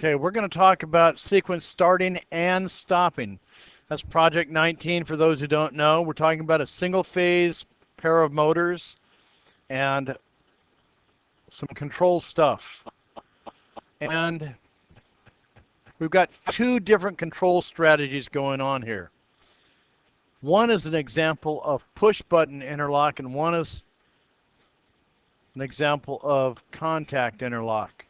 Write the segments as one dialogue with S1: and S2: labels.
S1: Okay, we're going to talk about sequence starting and stopping. That's project 19 for those who don't know. We're talking about a single phase pair of motors and some control stuff. And we've got two different control strategies going on here. One is an example of push button interlock and one is an example of contact interlock.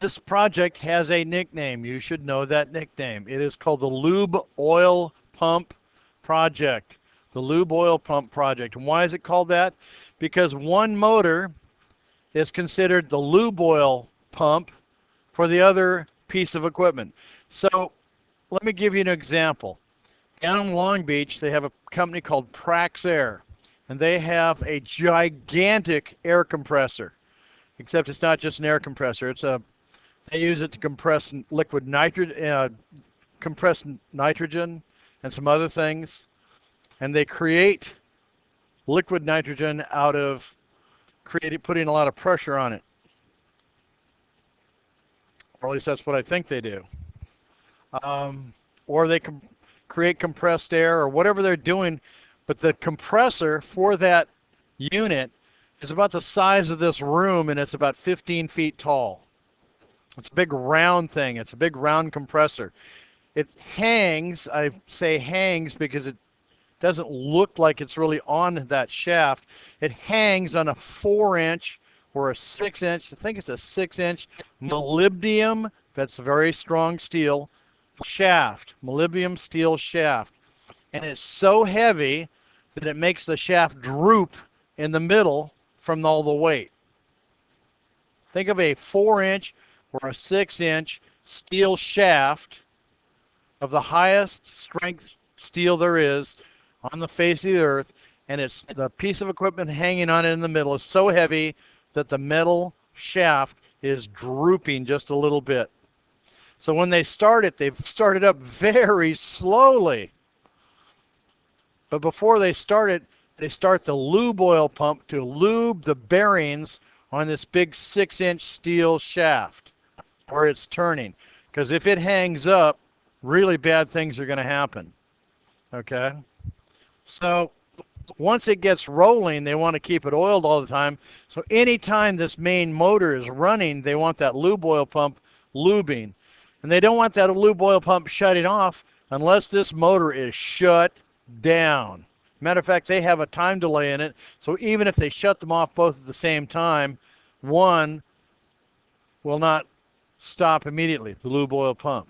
S1: This project has a nickname. You should know that nickname. It is called the LubeOilPump project. The LubeOilPump project. And why is it called that? Because one motor is considered the lube oil pump for the other piece of equipment. So let me give you an example. Down in Long Beach, they have a company called Praxair, and they have a gigantic air compressor. Except it's not just an air compressor. They use it to compress liquid nitrogen, and some other things. And they create liquid nitrogen out of putting a lot of pressure on it. Or at least that's what I think they do. Or they can create compressed air or whatever they're doing. But the compressor for that unit is about the size of this room, and it's about 15 feet tall. It's a big round thing. It's a big round compressor. It hangs, I say hangs because it doesn't look like it's really on that shaft. It hangs on a 4-inch or a 6-inch, I think it's a 6-inch molybdenum, that's a very strong steel, shaft, molybdenum steel shaft. And it's so heavy that it makes the shaft droop in the middle from all the weight. Think of a 4-inch or a 6-inch steel shaft of the highest strength steel there is on the face of the earth, and it's the piece of equipment hanging on it in the middle is so heavy that the metal shaft is drooping just a little bit. So when they start it, they've started up very slowly. But before they start it, they start the lube oil pump to lube the bearings on this big 6-inch steel shaft where it's turning. Because if it hangs up, really bad things are going to happen. Okay? So once it gets rolling, they want to keep it oiled all the time. So anytime this main motor is running, they want that lube oil pump lubing. And they don't want that lube oil pump shutting off unless this motor is shut down. Matter of fact, they have a time delay in it. So even if they shut them off both at the same time, one will not stop immediately, the lube oil pump.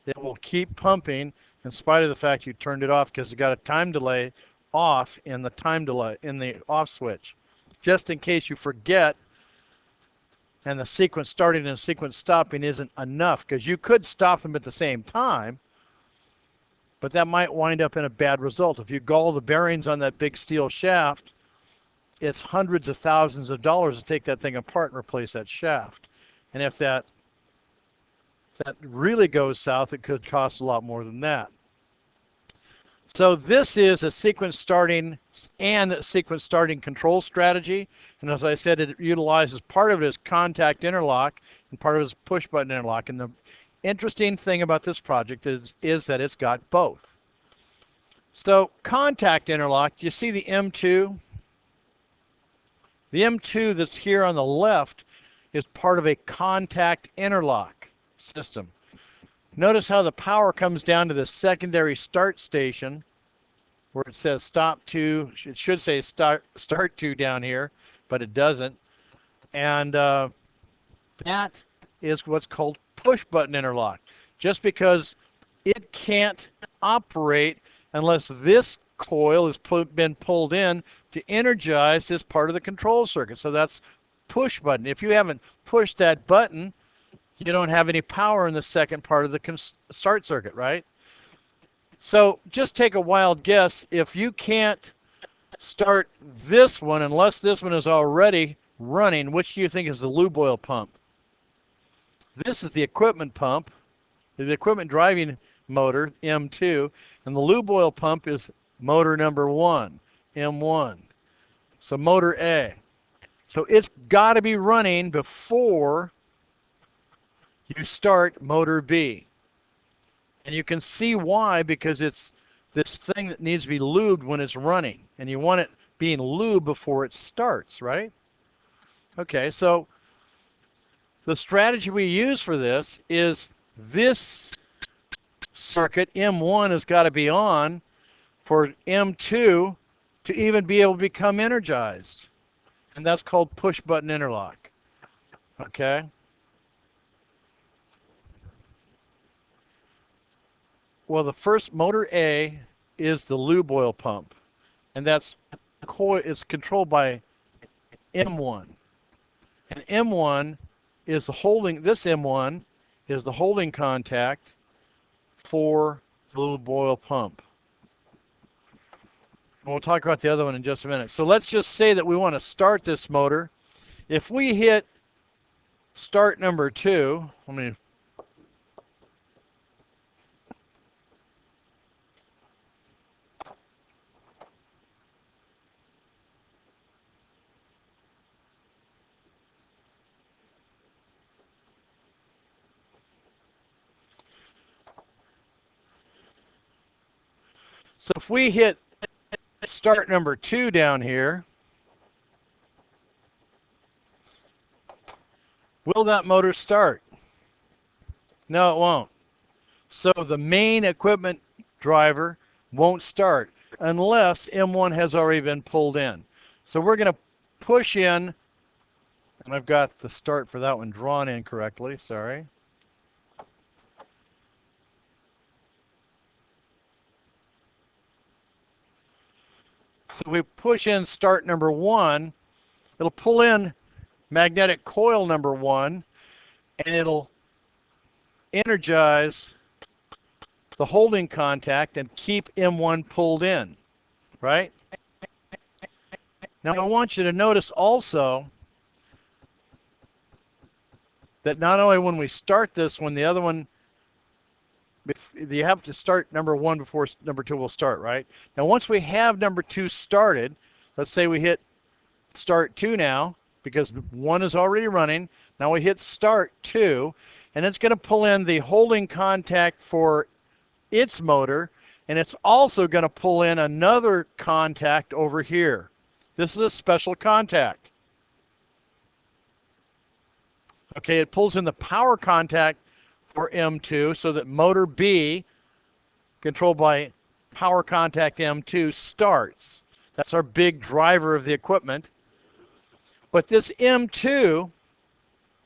S1: It will keep pumping in spite of the fact you turned it off because it got a time delay off in the off switch. Just in case you forget and the sequence starting and sequence stopping isn't enough, because you could stop them at the same time, but that might wind up in a bad result. If you gall the bearings on that big steel shaft, it's hundreds of thousands of dollars to take that thing apart and replace that shaft. And if that really goes south, it could cost a lot more than that. So this is a sequence starting and sequence starting control strategy. And as I said, it utilizes, part of it is contact interlock and part of it is push button interlock. And the interesting thing about this project is that it's got both. So contact interlock, do you see the M2? The M2 that's here on the left is part of a contact interlock system. Notice how the power comes down to the secondary start station where it says stop to. It should say start to down here, but it doesn't. And that is what's called push button interlock. Just because it can't operate unless this coil has been pulled in to energize this part of the control circuit. So that's push button. If you haven't pushed that button, you don't have any power in the second part of the start circuit, right? So just take a wild guess. If you can't start this one unless this one is already running, which do you think is the lube oil pump? This is the equipment pump, the equipment driving motor, M2, and the lube oil pump is motor number 1, M1. So motor A. So it's got to be running before you start motor B. And you can see why, because it's this thing that needs to be lubed when it's running. And you want it being lubed before it starts, right? Okay, so the strategy we use for this is this circuit, M1, has got to be on for M2 to even be able to become energized. And that's called push button interlock. Okay? Well, the first motor A is the lube oil pump. And it's controlled by M1. And M1 is this M1 is the holding contact for the lube oil pump. And we'll talk about the other one in just a minute. So let's just say that we want to start this motor. If we hit start number 2, so if we hit start number 2 down here, will that motor start? No, it won't. So the main equipment driver won't start unless M1 has already been pulled in. So we're going to push in, and I've got the start for that one drawn in correctly, sorry. So we push in start number 1, it'll pull in magnetic coil number 1, and it'll energize the holding contact and keep M1 pulled in, right? Now I want you to notice also that not only when we start this, when the other one, you have to start number 1 before number 2 will start, right? Now once we have number 2 started, let's say we hit start 2 now, because 1 is already running. Now we hit start 2, and it's going to pull in the holding contact for its motor, and it's also going to pull in another contact over here. This is a special contact. Okay, it pulls in the power contact for M2 so that motor B, controlled by power contact M2, starts. That's our big driver of the equipment. But this M2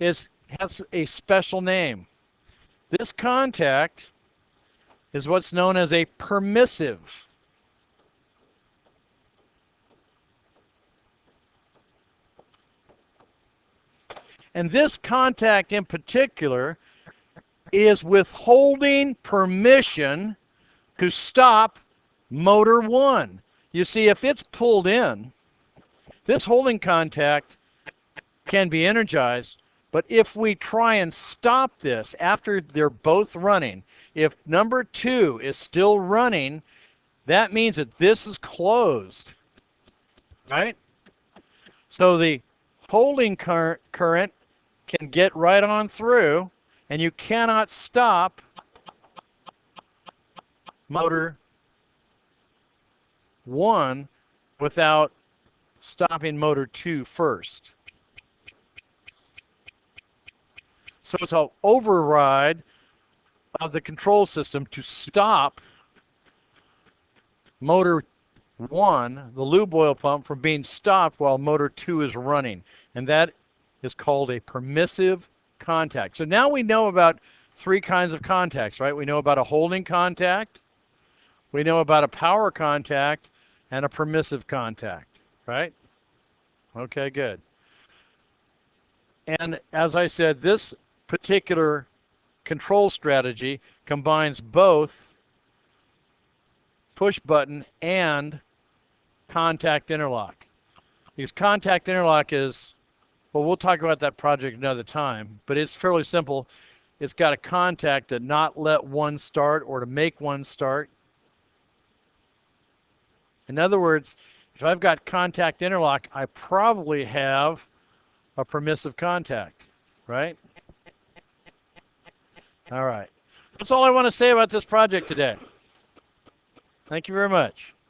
S1: has a special name. This contact is what's known as a permissive. And this contact in particular is withholding permission to stop motor 1. You see, if it's pulled in, this holding contact can be energized, but if we try and stop this after they're both running, if number 2 is still running, that means that this is closed, right? So the holding current can get right on through, and you cannot stop motor 1 without stopping motor 2 first. So it's an override of the control system to stop motor 1, the lube oil pump, from being stopped while motor 2 is running. And that is called a permissive contact. So now we know about 3 kinds of contacts, right? We know about a holding contact, we know about a power contact, and a permissive contact, right? Okay, good. And as I said, this particular control strategy combines both push button and contact interlock. Because contact interlock is, well, we'll talk about that project another time, but it's fairly simple. It's got a contact to not let one start or to make one start. In other words, if I've got contact interlock, I probably have a permissive contact, right? All right. That's all I want to say about this project today. Thank you very much.